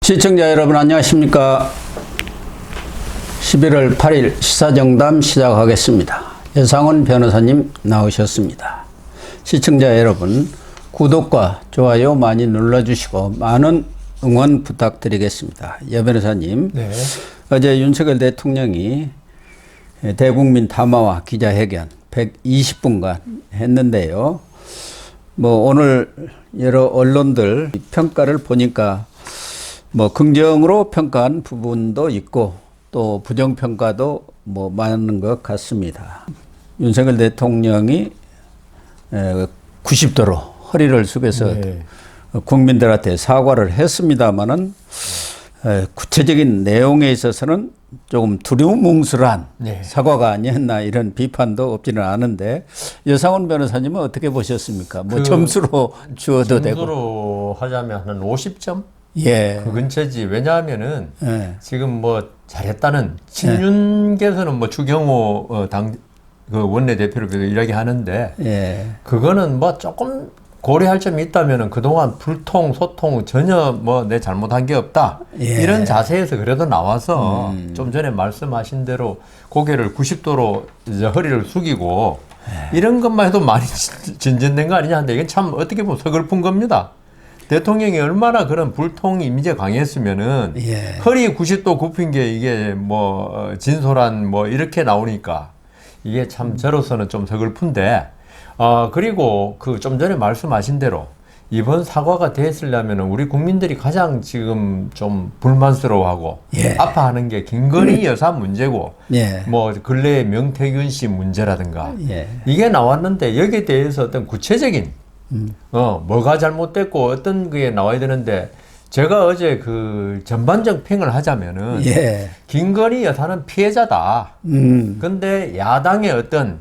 시청자 여러분 안녕하십니까. 11월 8일 시사정담 시작하겠습니다. 여상훈 변호사님 나오셨습니다. 시청자 여러분 구독과 좋아요 많이 눌러주시고 많은 응원 부탁드리겠습니다. 여 변호사님, 네. 어제 윤석열 대통령이 대국민 담화와 기자회견 120분간 했는데요. 오늘 여러 언론들 평가를 보니까 긍정으로 평가한 부분도 있고 또 부정평가도 많은 것 같습니다. 윤석열 대통령이 90도로 허리를 숙여서 국민들한테 사과를 했습니다마는 구체적인 내용에 있어서는 조금 두루뭉술한 사과가 아니었나 이런 비판도 없지는 않은데 여상훈 변호사님은 어떻게 보셨습니까? 점수로 주어도 되고. 점수로 하자면 한 50점? 예. 그 근처지. 왜냐하면은 지금 잘했다는 친윤께서는 추경호 그 원내대표를 이야기하는데 그거는 조금 고려할 점이 있다면은 그동안 불통, 소통 전혀 내 잘못한 게 없다. 이런 자세에서 그래도 나와서 좀 전에 말씀하신 대로 고개를 90도로 이제 허리를 숙이고 이런 것만 해도 많이 진전된 거 아니냐 하는데 이건 참 어떻게 보면 서글픈 겁니다. 대통령이 얼마나 그런 불통 이미지가 강했으면은 허리 90도 굽힌 게 이게 진솔한 이렇게 나오니까 이게 참 저로서는 좀 서글픈데 그리고 그 좀 전에 말씀하신 대로 이번 사과가 됐으려면 우리 국민들이 가장 지금 좀 불만스러워하고 아파하는 게 김건희 여사 문제고 근래의 명태균 씨 문제라든가 이게 나왔는데 여기에 대해서 어떤 구체적인 뭐가 잘못됐고 어떤 게 나와야 되는데 제가 어제 그 전반적 평을 하자면은 김건희 여사는 피해자다. 근데 야당의 어떤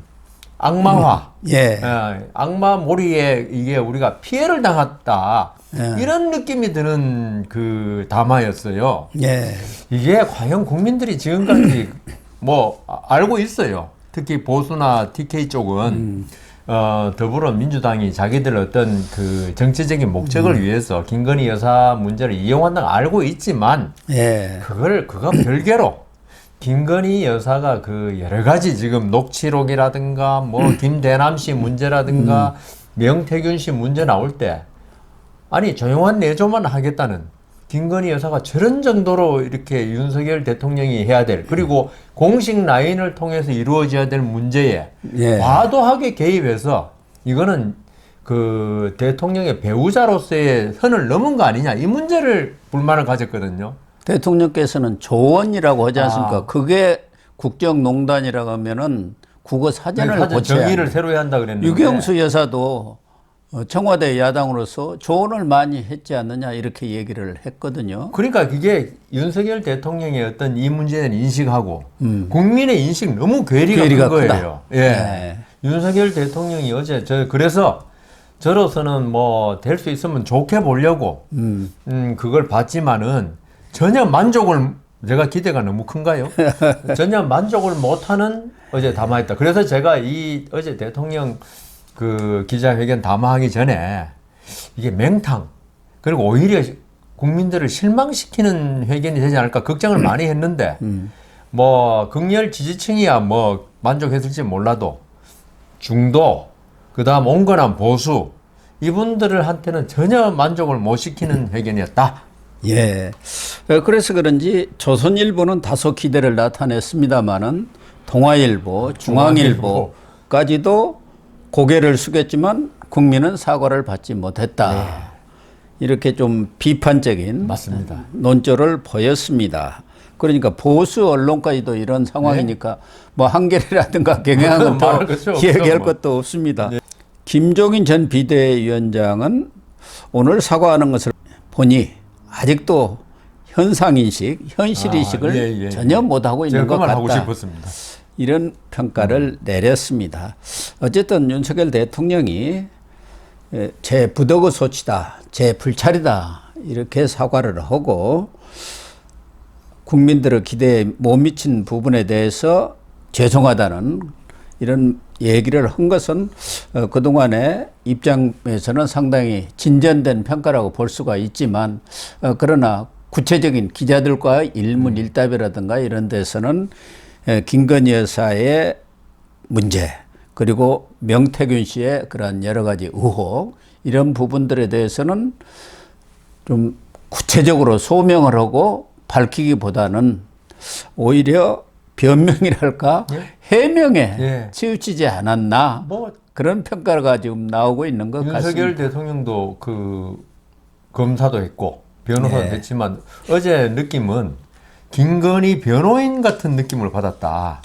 악마화, 악마몰이에 이게 우리가 피해를 당했다. 이런 느낌이 드는 그 담화였어요. 이게 과연 국민들이 지금까지 알고 있어요. 특히 보수나 TK 쪽은 더불어민주당이 자기들 어떤 그 정치적인 목적을 위해서 김건희 여사 문제를 이용한다는 걸 알고 있지만 그거 별개로 김건희 여사가 그 여러 가지 지금 녹취록이라든가 김대남 씨 문제라든가 명태균 씨 문제 나올 때 아니 조용한 내조만 하겠다는 김건희 여사가 저런 정도로 이렇게 윤석열 대통령이 해야 될 그리고 공식 라인을 통해서 이루어져야 될 문제에 과도하게 개입해서 이거는 그 대통령의 배우자로서의 선을 넘은 거 아니냐 이 문제를 불만을 가졌거든요. 대통령께서는 조언이라고 하지 않습니까? 그게 국정농단이라고 하면은 국어 사전을 고쳐야 정의를 새로 해야 한다 그랬는데 유경수 여사도 청와대 야당으로서 조언을 많이 했지 않느냐 이렇게 얘기를 했거든요. 그러니까 그게 윤석열 대통령의 어떤 이 문제에 대한 인식하고 국민의 인식 너무 괴리가 큰 거예요. 윤석열 대통령이 어제 그래서 저로서는 될 수 있으면 좋게 보려고 그걸 봤지만은 전혀 제가 기대가 너무 큰가요? 전혀 만족을 못하는 어제 담화였다. 그래서 제가 이 어제 대통령 그 기자회견 담화하기 전에 이게 맹탕 그리고 오히려 국민들을 실망시키는 회견이 되지 않을까 걱정을 많이 했는데 극렬 지지층이야 만족했을지 몰라도 중도 그다음 온건한 보수 이분들한테는 전혀 만족을 못 시키는 회견이었다. 그래서 그런지 조선일보는 다소 기대를 나타냈습니다마는 동아일보, 중앙일보까지도 고개를 숙였지만 국민은 사과를 받지 못했다. 이렇게 좀 비판적인 논조를 보였습니다. 그러니까 보수 언론까지도 이런 상황이니까 한겨레라든가 경향은 더 얘기할 것도 없습니다. 김종인 전 비대위원장은 오늘 사과하는 것을 보니 아직도 현상인식, 현실인식을 전혀 못하고 있는 것 같다. 하고 싶었습니다. 이런 평가를 내렸습니다. 어쨌든 윤석열 대통령이 제 부덕의 소치다, 제 불찰이다 이렇게 사과를 하고 국민들의 기대에 못 미친 부분에 대해서 죄송하다는 이런 얘기를 한 것은 그동안의 입장에서는 상당히 진전된 평가라고 볼 수가 있지만 그러나 구체적인 기자들과 일문일답이라든가 이런 데서는 김건희 여사의 문제 그리고 명태균 씨의 그런 여러 가지 의혹 이런 부분들에 대해서는 좀 구체적으로 소명을 하고 밝히기보다는 오히려 변명이랄까 해명에 치우치지 않았나 그런 평가가 지금 나오고 있는 것 같습니다. 윤석열 대통령도 그 검사도 했고 변호사도 했지만 어제 느낌은 김건희 변호인 같은 느낌을 받았다.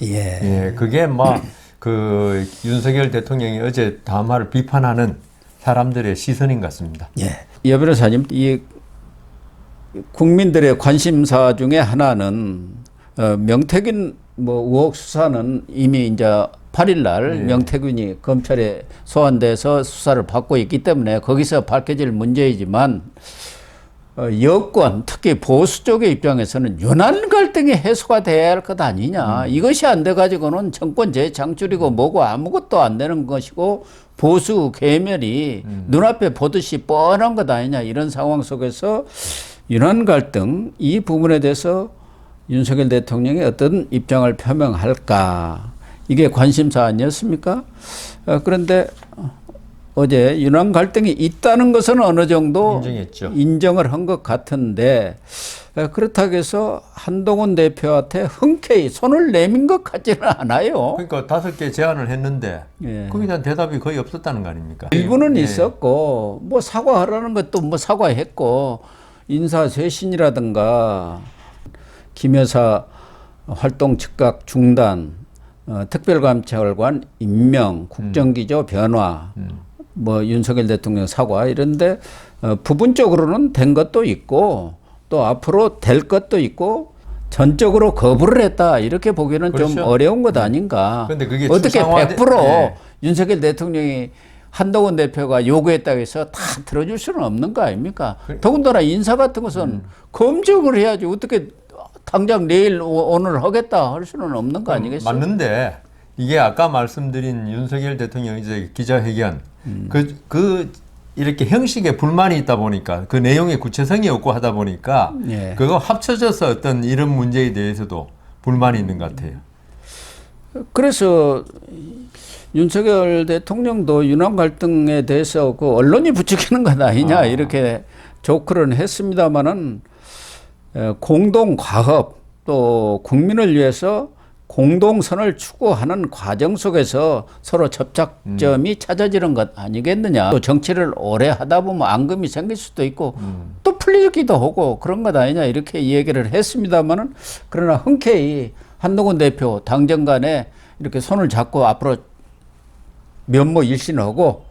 그게 막 그 윤석열 대통령이 어제 담화를 비판하는 사람들의 시선인 것 같습니다. 여 변호사님, 이 국민들의 관심사 중에 하나는 명태균 의혹 수사는 이미 이제 8일 날 명태균이 검찰에 소환돼서 수사를 받고 있기 때문에 거기서 밝혀질 문제이지만 여권 특히 보수 쪽의 입장에서는 연안 갈등이 해소가 돼야 할 것 아니냐. 이것이 안 돼 가지고는 정권 재창출이고 뭐고 아무것도 안 되는 것이고 보수 괴멸이 눈앞에 보듯이 뻔한 것 아니냐. 이런 상황 속에서 연안 갈등 이 부분에 대해서 윤석열 대통령이 어떤 입장을 표명할까. 이게 관심사 아니었습니까? 그런데 어제 연안 갈등이 있다는 것은 어느 정도 인정했죠. 인정을 한 것 같은데 그렇다고 해서 한동훈 대표한테 흔쾌히 손을 내민 것 같지는 않아요. 그러니까 5개 제안을 했는데 거기에 대한 대답이 거의 없었다는 거 아닙니까? 일부는 있었고 뭐 사과하라는 것도 뭐 사과했고 인사쇄신이라든가 김 여사 활동 즉각 중단, 특별감찰관 임명, 국정기조 변화, 뭐 윤석열 대통령 사과 이런데 부분적으로는 된 것도 있고 또 앞으로 될 것도 있고 전적으로 거부를 했다 이렇게 보기는 그렇죠. 좀 어려운 것 아닌가. 그런데 그게 어떻게 100% 윤석열 대통령이 한동훈 대표가 요구했다고 해서 다 들어줄 수는 없는 거 아닙니까? 더군다나 인사 같은 것은 검증을 해야지 어떻게 당장 내일 오늘 하겠다 할 수는 없는 거 아니겠어요? 맞는데 이게 아까 말씀드린 윤석열 대통령 이제 기자회견 이렇게 형식에 불만이 있다 보니까 그 내용에 구체성이 없고 하다 보니까 그거 합쳐져서 어떤 이런 문제에 대해서도 불만이 있는 것 같아요. 그래서 윤석열 대통령도 윤안 갈등에 대해서 그 언론이 부추기는 것 아니냐 이렇게 조크를 했습니다마는 공동 과업 또 국민을 위해서 공동선을 추구하는 과정 속에서 서로 접착점이 찾아지는 것 아니겠느냐. 또 정치를 오래 하다 보면 앙금이 생길 수도 있고 또 풀리기도 하고 그런 것 아니냐 이렇게 얘기를 했습니다마는 그러나 흔쾌히 한동훈 대표 당정 간에 이렇게 손을 잡고 앞으로 면모 일신하고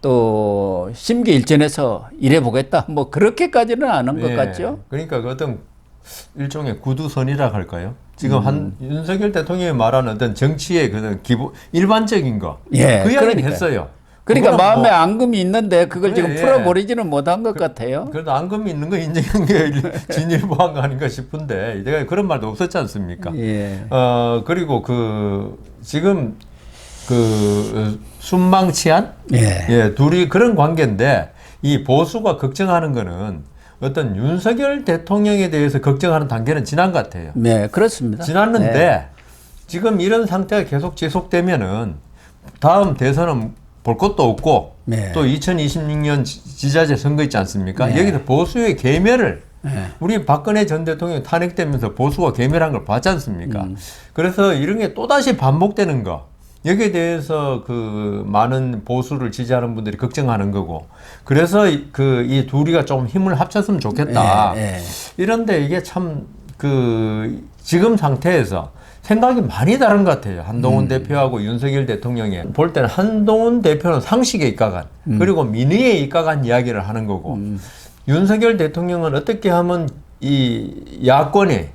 또 심기일전해서 일해보겠다 뭐 그렇게까지는 안 한 것 같죠. 그러니까 그 어떤 일종의 구두선이라 할까요? 지금 윤석열 대통령이 말하는 어떤 정치의 그런 기본 일반적인 거 그 이야기는 했어요. 그러니까 마음에 앙금이 있는데 그걸 지금 풀어버리지는 못한 것 같아요. 그래도 앙금이 있는 거 인정한 게 진일보한 거 아닌가 싶은데 내가 그런 말도 없었지 않습니까? 그리고 지금 순망치한 둘이 그런 관계인데 이 보수가 걱정하는 거는 어떤 윤석열 대통령에 대해서 걱정하는 단계는 지난 것 같아요. 네, 그렇습니다. 지났는데 지금 이런 상태가 계속 지속되면은 다음 대선은 볼 것도 없고 또 2026년 지자체 선거 있지 않습니까? 여기서 보수의 계멸을 우리 박근혜 전 대통령이 탄핵되면서 보수가 계멸한 걸 봤지 않습니까? 그래서 이런 게 또다시 반복되는 거. 여기에 대해서 그 많은 보수를 지지하는 분들이 걱정하는 거고 그래서 이 둘이가 좀 힘을 합쳤으면 좋겠다. 이런데 이게 참 지금 상태에서 생각이 많이 다른 것 같아요. 한동훈 대표하고 윤석열 대통령이 볼 때는 한동훈 대표는 상식에 입각한 그리고 민의에 입각한 이야기를 하는 거고 윤석열 대통령은 어떻게 하면 이 야권의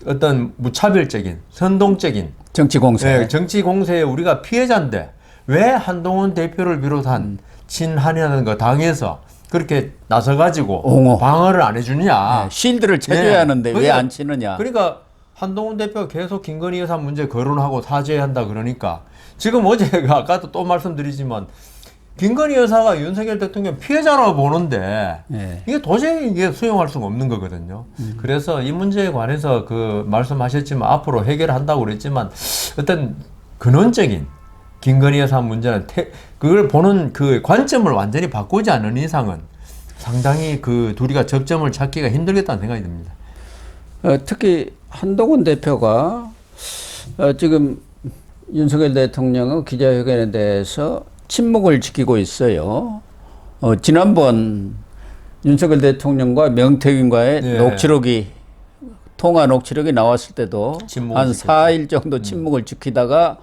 어떤 무차별적인 선동적인 정치 공세. 정치 공세에 우리가 피해자인데 왜 한동훈 대표를 비롯한 친한이라는 당에서 그렇게 나서가지고 방어를 안 해주느냐. 실드를 쳐줘야 하는데 왜 안 치느냐. 그러니까 한동훈 대표가 계속 김건희 여사 문제 거론하고 사죄한다 그러니까 지금 어제가 아까도 또 말씀드리지만 김건희 여사가 윤석열 대통령 피해자라고 보는데 예. 이게 도저히 이게 수용할 수가 없는 거거든요. 그래서 이 문제에 관해서 그 말씀하셨지만 앞으로 해결한다고 그랬지만 어떤 근원적인 김건희 여사 문제는 그걸 보는 그 관점을 완전히 바꾸지 않는 이상은 상당히 그 둘이가 접점을 찾기가 힘들겠다는 생각이 듭니다. 특히 한동훈 대표가 지금 윤석열 대통령의 기자회견에 대해서 침묵을 지키고 있어요. 지난번 윤석열 대통령과 명태균과의 예. 녹취록이 통화 녹취록이 나왔을 때도 한 4일 정도 침묵을 지키다가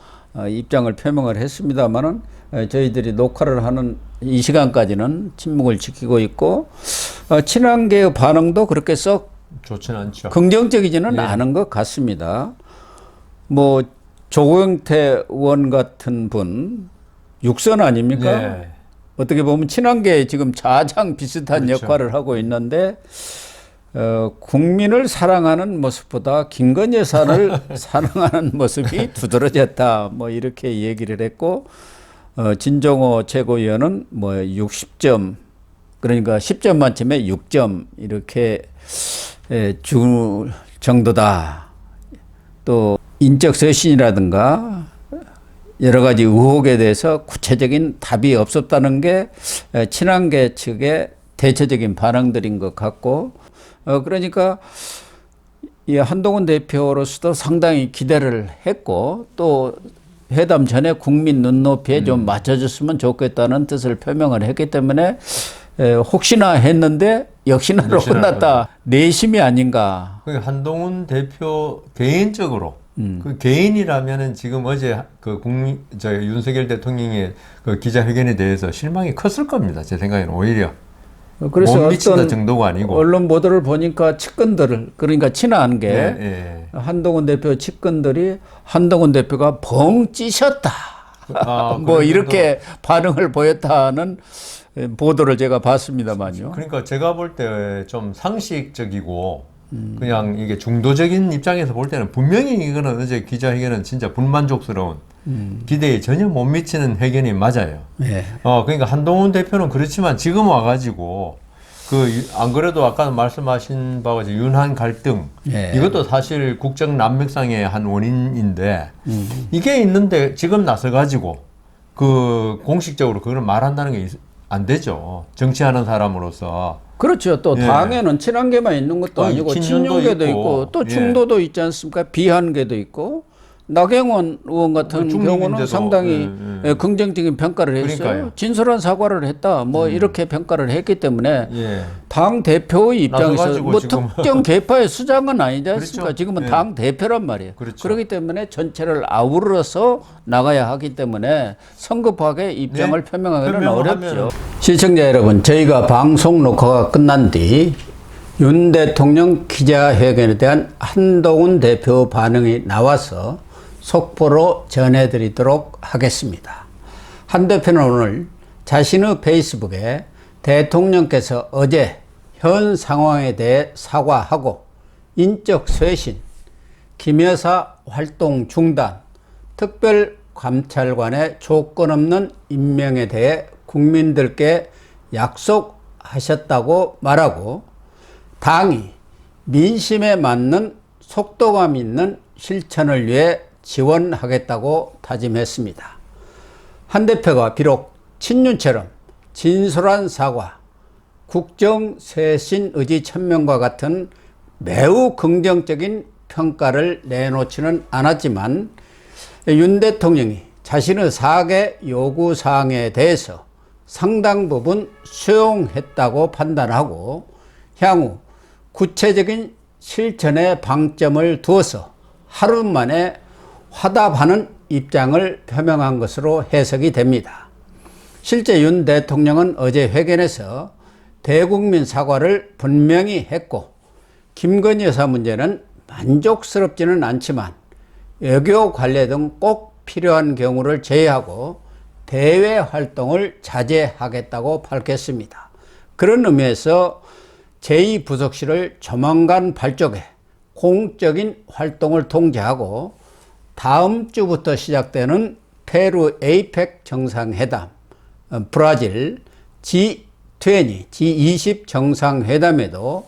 입장을 표명을 했습니다만은 저희들이 녹화를 하는 이 시간까지는 침묵을 지키고 있고 친한계의 반응도 그렇게 썩 좋지는 않죠. 긍정적이지는 예. 않은 것 같습니다. 뭐 조경태 의원 같은 분 육선 아닙니까? 예. 어떻게 보면 친한계 지금 좌장 비슷한 그렇죠. 역할을 하고 있는데 국민을 사랑하는 모습보다 김건희 여사를 사랑하는 모습이 두드러졌다. 뭐 이렇게 얘기를 했고 진정호 최고위원은 뭐 60점 그러니까 10점 만점에 6점 이렇게 줄 정도다. 또 인적 쇄신이라든가 여러 가지 의혹에 대해서 구체적인 답이 없었다는 게 친한계 측의 대체적인 반응들인 것 같고 그러니까 이 한동훈 대표로서도 상당히 기대를 했고 또 회담 전에 국민 눈높이에 좀 맞춰줬으면 좋겠다는 뜻을 표명을 했기 때문에 혹시나 했는데 역시나로 끝났다. 내심이 아닌가. 한동훈 대표 개인적으로 그 개인이라면은 지금 어제 그 윤석열 대통령의 그 기자회견에 대해서 실망이 컸을 겁니다. 제 생각에는 오히려. 그래서 못 미친다 어떤 정도가 아니고 언론 보도를 보니까 측근들을 그러니까 친한 게 예. 한동훈 대표 측근들이 한동훈 대표가 벙 찌셨다. 뭐 이렇게 반응을 보였다는 보도를 제가 봤습니다만요. 그러니까 제가 볼 때 좀 상식적이고 그냥 이게 중도적인 입장에서 볼 때는 분명히 이거는 어제 기자회견은 진짜 불만족스러운 기대에 전혀 못 미치는 회견이 맞아요. 네. 그러니까 한동훈 대표는 그렇지만 지금 와가지고 안 그래도 아까 말씀하신 바와 같이 윤한 갈등 네. 이것도 사실 국정 난맥상의 한 원인인데 이게 있는데 지금 나서가지고 공식적으로 그걸 말한다는 게 안 되죠. 정치하는 사람으로서. 그렇죠. 또 예. 당에는 친한계만 있는 것도 아니고 친윤계도 있고 또 예. 중도도 있지 않습니까? 비한계도 있고 나경원 의원 같은 경우는 상당히 긍정적인 평가를 했어요. 그러니까요. 진솔한 사과를 했다. 뭐 이렇게 평가를 했기 때문에 예. 당 대표의 입장에서 뭐 지금 특정 계파의 수장은 아니지 않습니까? 그렇죠. 지금은 예. 당 대표란 말이에요. 그렇죠. 그렇기 때문에 전체를 아우러서 나가야 하기 때문에 성급하게 입장을 표명하기는 어렵죠. 시청자 여러분, 저희가 방송 녹화가 끝난 뒤 윤 대통령 기자회견에 대한 한동훈 대표 반응이 나와서 속보로 전해드리도록 하겠습니다. 한 대표는 오늘 자신의 페이스북에 대통령께서 어제 현 상황에 대해 사과하고 인적 쇄신, 김 여사 활동 중단, 특별감찰관의 조건 없는 임명에 대해 국민들께 약속하셨다고 말하고 당이 민심에 맞는 속도감 있는 실천을 위해 지원하겠다고 다짐했습니다. 한 대표가 비록 친윤처럼 진솔한 사과, 국정 쇄신 의지 천명과 같은 매우 긍정적인 평가를 내놓지는 않았지만 윤 대통령이 자신의 4개 요구사항에 대해서 상당 부분 수용했다고 판단하고 향후 구체적인 실천에 방점을 두어서 하루 만에 화답하는 입장을 표명한 것으로 해석이 됩니다. 실제 윤 대통령은 어제 회견에서 대국민 사과를 분명히 했고 김건희 여사 문제는 만족스럽지는 않지만 외교 관례 등 꼭 필요한 경우를 제외하고 대외 활동을 자제하겠다고 밝혔습니다. 그런 의미에서 제2부속실을 조만간 발족해 공적인 활동을 통제하고 다음 주부터 시작되는 페루 에이펙 정상회담, 브라질 G20 정상회담에도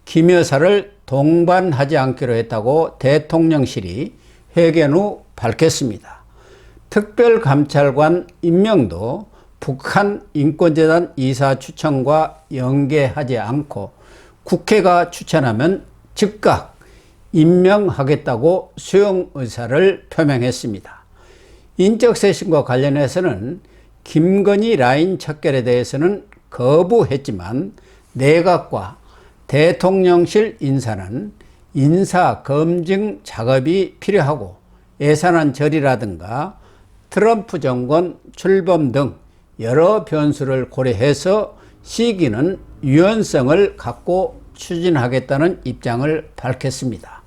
김 여사를 동반하지 않기로 했다고 대통령실이 회견 후 밝혔습니다. 특별감찰관 임명도 북한 인권재단 이사 추천과 연계하지 않고 국회가 추천하면 즉각 임명하겠다고 수용 의사를 표명했습니다. 인적쇄신과 관련해서는 김건희 라인 척결에 대해서는 거부했지만 내각과 대통령실 인사는 인사 검증 작업이 필요하고 예산안 처리라든가 트럼프 정권 출범 등 여러 변수를 고려해서 시기는 유연성을 갖고 추진하겠다는 입장을 밝혔습니다.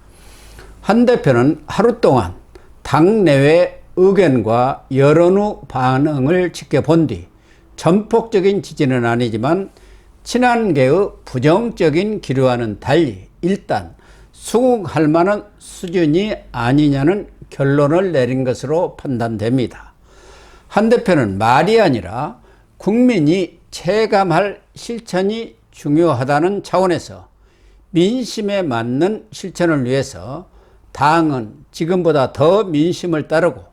한 대표는 하루 동안 당내외 의견과 여론 후 반응을 지켜본 뒤 전폭적인 지지는 아니지만 친한계의 부정적인 기류와는 달리 일단 수긍할 만한 수준이 아니냐는 결론을 내린 것으로 판단됩니다. 한 대표는 말이 아니라 국민이 체감할 실천이 중요하다는 차원에서 민심에 맞는 실천을 위해서 당은 지금보다 더 민심을 따르고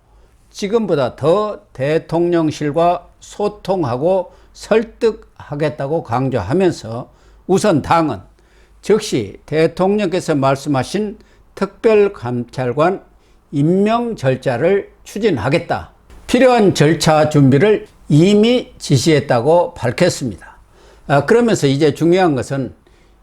지금보다 더 대통령실과 소통하고 설득하겠다고 강조하면서 우선 당은 즉시 대통령께서 말씀하신 특별감찰관 임명 절차를 추진하겠다. 필요한 절차 준비를 이미 지시했다고 밝혔습니다. 그러면서 이제 중요한 것은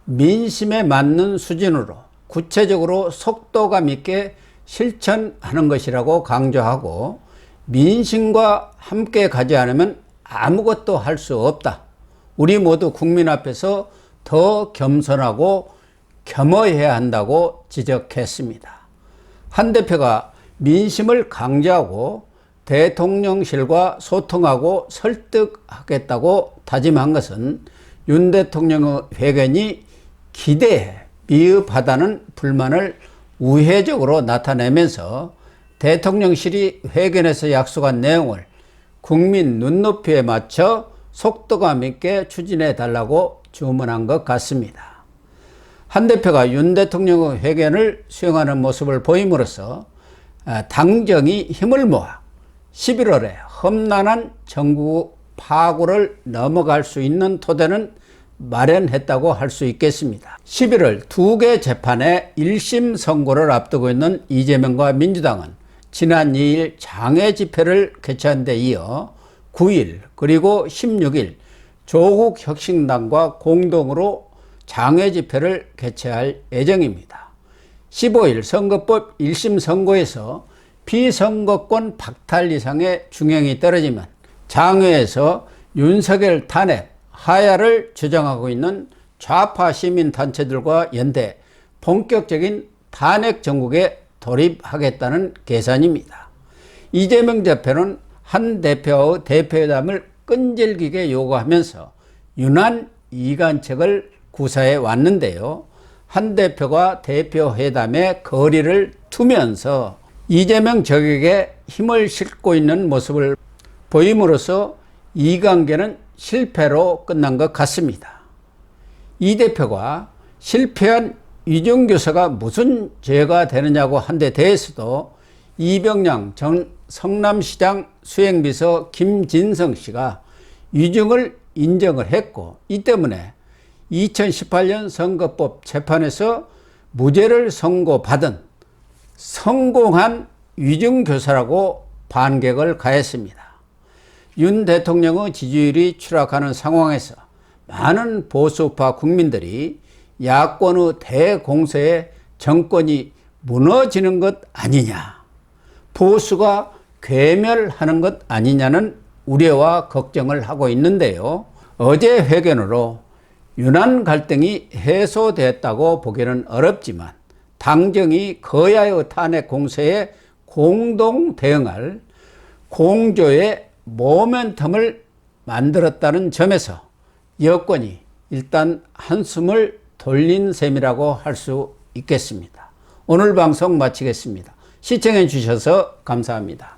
민심에 맞는 수준으로 구체적으로 속도감 있게 실천하는 것이라고 강조하고 민심과 함께 가지 않으면 아무것도 할 수 없다. 우리 모두 국민 앞에서 더 겸손하고 겸허해야 한다고 지적했습니다. 한 대표가 민심을 강조하고 대통령실과 소통하고 설득하겠다고 다짐한 것은 윤 대통령의 회견이 기대에 미흡하다는 불만을 우회적으로 나타내면서 대통령실이 회견에서 약속한 내용을 국민 눈높이에 맞춰 속도감 있게 추진해 달라고 주문한 것 같습니다. 한 대표가 윤 대통령의 회견을 수용하는 모습을 보임으로써 당정이 힘을 모아 11월에 험난한 정부 파고를 넘어갈 수 있는 토대는 마련했다고 할 수 있겠습니다. 11월 2개 재판의 1심 선고를 앞두고 있는 이재명과 민주당은 지난 2일 장외 집회를 개최한 데 이어 9일 그리고 16일 조국 혁신당과 공동으로 장외 집회를 개최할 예정입니다. 15일 선거법 1심 선고에서 비선거권 박탈 이상의 중형이 떨어지면 장외에서 윤석열 탄핵 하야를 주장하고 있는 좌파 시민단체들과 연대 본격적인 탄핵 정국에 돌입하겠다는 계산입니다. 이재명 대표는 한 대표의 대표회담을 끈질기게 요구하면서 유난 이간책을 구사해 왔는데요. 한 대표가 대표회담에 거리를 두면서 이재명 적에게 힘을 싣고 있는 모습을 보임으로써 이 관계는 실패로 끝난 것 같습니다. 이 대표가 실패한 이준교사가 무슨 죄가 되느냐고 한 데 대해서도 이병량 전 성남시장 수행비서 김진성 씨가 위증을 인정을 했고 이 때문에 2018년 선거법 재판에서 무죄를 선고받은 성공한 위증교사라고 반격을 가했습니다. 윤 대통령의 지지율이 추락하는 상황에서 많은 보수파 국민들이 야권의 대공세에 정권이 무너지는 것 아니냐, 보수가 괴멸하는 것 아니냐는 우려와 걱정을 하고 있는데요. 어제 회견으로 윤한 갈등이 해소됐다고 보기는 어렵지만 당정이 거야의 탄핵 공세에 공동 대응할 공조의 모멘텀을 만들었다는 점에서 여권이 일단 한숨을 돌린 셈이라고 할 수 있겠습니다. 오늘 방송 마치겠습니다. 시청해 주셔서 감사합니다.